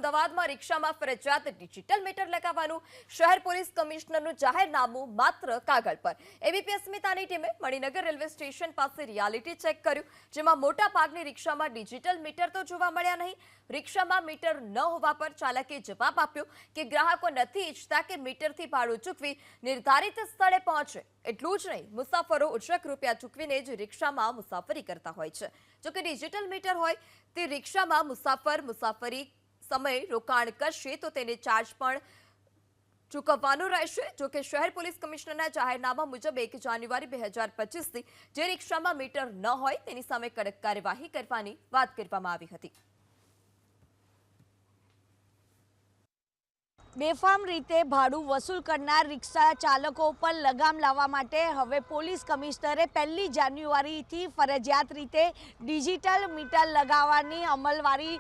અમદાવાદમાં રિક્ષામાં ફરજિયાત ડિજિટલ મીટર લગાવવાનું શહેર પોલીસ કમિશનરનું જાહેરનામું માત્ર કાગળ પર। એબીપી અસ્મિતાની ટીમે મણિનગર રેલવે સ્ટેશન પાસે રિયાલિટી ચેક કર્યું, જેમાં મોટા ભાગની રિક્ષામાં ડિજિટલ મીટર તો જોવા મળ્યા નહીં। રિક્ષામાં મીટર ન હોવા પર ચાલકે જવાબ આપ્યો કે ગ્રાહકો નથી ઈચ્છતા કે મીટરથી ભાડું ચૂકવી નિર્ધારિત સ્થળે પહોંચે। એટલું જ નહીં, મુસાફરો ઉચ્ચક રૂપિયા ચૂકવીને જ રિક્ષામાં મુસાફરી કરતા હોય છે। જો કે ડિજિટલ મીટર હોય તે રિક્ષામાં મુસાફરી સમય રોકાણ કરશે તો તેને ચાર્જ પણ ચૂકવવાનું રહેશે। જો કે શહેર પોલીસ કમિશનરના જાહેરનામા મુજબ 1 જાન્યુઆરી 2025થી જે રિક્ષામાં મીટર ન હોય તેની સામે કડક કાર્યવાહી કરવાની વાત કરવામાં આવી હતી। બેફામ રીતે ભાડું વસૂલ કરનાર રિક્ષા ચાલકો પર લગામ લાવવા માટે હવે પોલીસ કમિશનરે 1 જાન્યુઆરીથી ફરજિયાત રીતે ડિજિટલ મીટર લગાવવાની અમલવારી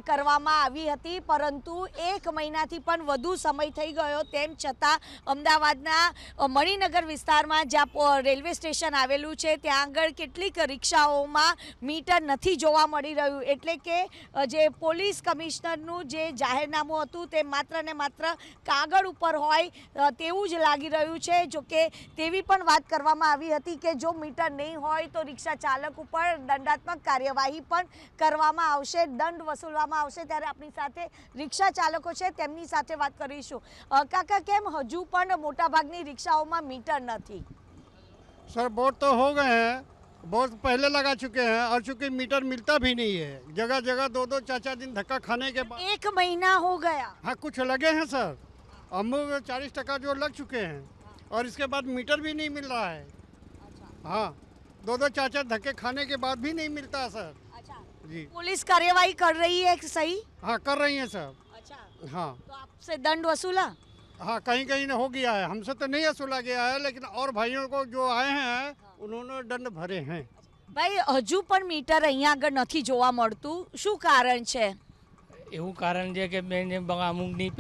કરવામાં આવી હતી, પરંતુ 1 મહિનાથી પણ વધુ સમય થઈ ગયો તેમ છતાં અમદાવાદના મણિનગર વિસ્તારમાં જ્યાં રેલવે સ્ટેશન આવેલું છે ત્યાં આગળ કેટલીક રિક્ષાઓમાં મીટર નથી જોવા મળી રહ્યું। એટલે કે જે પોલીસ કમિશનરનું જે જાહેરનામું હતું તે માત્ર ને માત્ર કાગળ ઉપર હોય તેવું જ લાગી રહ્યું છે। જો કે તેવી પણ વાત કરવામાં આવી હતી કે જો મીટર નહીં હોય તો રિક્ષા ચાલક ઉપર દંડાત્મક કાર્યવાહી પણ કરવામાં આવશે, દંડ વસૂલવામાં આવશે। ત્યારે આપણી સાથે રિક્ષા ચાલકો છે, તેમની સાથે વાત કરીશું। કાકા, કેમ હજુ પણ મોટાભાગની રિક્ષાઓમાં મીટર નથી? सर बोर्ड तो हो गए हैं, बोर्ड पहले लगा चुके हैं और चूंकि मीटर मिलता भी नहीं है, जगह जगह 2-2 4-4 दिन धक्का खाने के बाद 1 महीना हो गया। हाँ, कुछ लगे हैं सर, हम 40% जो लग चुके हैं और इसके बाद मीटर भी नहीं मिल रहा है। हाँ, 2-2 4-4 धक्के खाने के बाद भी नहीं मिलता सर। अच्छा जी, पुलिस कार्यवाही कर रही है सही? हाँ कर रही हैं सर। अच्छा, हाँ तो आपसे दंड वसूला? हाँ, कहीं कहीं हो गया है, हमसे तो नहीं वसूला गया है, लेकिन और भाइयों को जो आए हैं उन्होंने दंड भरे हैं। ભાઈ, હજુ પણ મીટર અહીંયા આગળ નથી જોવા મળતું, શું કારણ છે? એવું કારણ છે કે અમુકની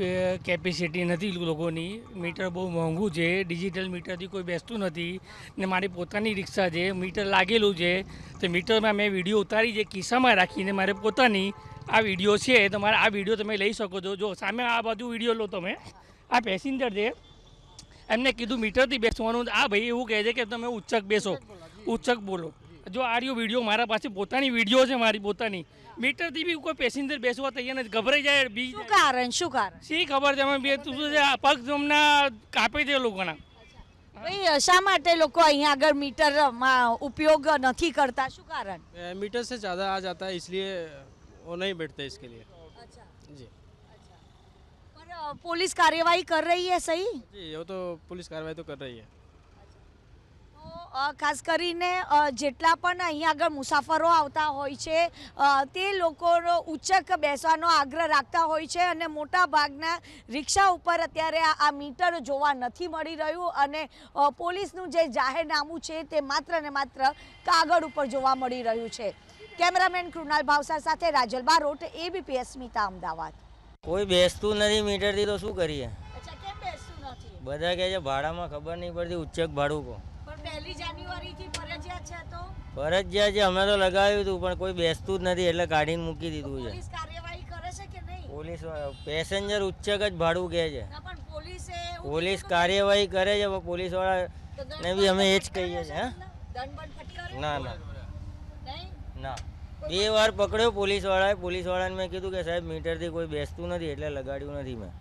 કેપેસિટી નથી લોકોની, મીટર બહુ મોંઘું છે, ડિજિટલ મીટરથી કોઈ બેસતું નથી ને મારી પોતાની રિક્ષા છે, મીટર લાગેલું છે તો મીટરમાં મેં વિડીયો ઉતારી છે ખિસ્સામાં રાખીને, મારે પોતાની આ વિડીયો છે, તમારે આ વિડીયો તમે લઈ શકો છો। જો સામે આ બાજુ વિડીયો લો તમે, આ પેસેન્જર છે, એમને કીધું મીટરથી બેસવાનું, આ ભાઈ એવું કહે છે કે તમે ઉચ્ચક બેસો, ઉચ્ચક બોલો। જો આ રહ્યો વિડીયો મારા પાસે પોતાની વિડીયો છે, મારી પોતાની, મીટરથી બી કોઈ પેસેન્જર બેસવા તૈયાર નથી, ગભરાઈ જાય। શું કારણ? શું કારણ? શી ખબર છે, અમે બે તું પગ હમણાં કાપે છે લોકોના। ભાઈ, શા માટે લોકો અહીંયા આગળ મીટરમાં ઉપયોગ નથી કરતા, શું કારણ? मीटर से ज़्यादा आ जाता है इसलिए वो नहीं बैठते इसके लिए। अच्छा, जी पर पुलिस कार्यवाही कर रही है सही? जी, वो तो पुलिस कार्रवाई तो कर रही है। તો ખાસ કરીને જેટલા પણ અહીંયા આગળ મુસાફરો આવતા હોય છે તે લોકોનો ઉચ્ચક બેસવાનો આગ્રહ રાખતા હોય છે અને મોટા ભાગના રિક્ષા ઉપર અત્યારે આ મીટર જોવા નથી મળી રહ્યું અને પોલીસનું જે જાહેરનામું છે તે માત્ર ને માત્ર કાગળ ઉપર જોવા મળી રહ્યું છે। કેમેરામેન કૃણાલ ભાવસાર સાથે રાજલ બારોટ, એબીપી અસ્મિતા, અમદાવાદ। કોઈ બેસતું નથી મીટરથી તો શું કરીએ? અચ્છા, કેમ બેસતું નથી? બધા કહે છે ભાડામાં ખબર નહીં પડતી, ઉચ્ચક ભાડું કહો। પણ 1 જાન્યુઆરીથી ફરજિયાત છે તો ફરજિયાત છે, અમે તો લગાવ્યું હતું પણ કોઈ બેસતું જ નથી એટલે કાઢીને મૂકી દીધું છે। પોલીસ કાર્યવાહી કરે છે કે નહીં? પોલીસ પેસેન્જર ઉચ્ચક જ ભાડું કહે છે, ના, પણ પોલીસ કાર્યવાહી કરે છે, પણ પોલીસવાળાને બી અમે એ જ કહીએ છીએ। ના ના ના, 2 વાર પકડ્યો પોલીસવાળાએ, પોલીસવાળાને મેં કીધું કે સાહેબ મીટરથી કોઈ બેસતું નથી એટલે લગાડ્યું નથી મેં।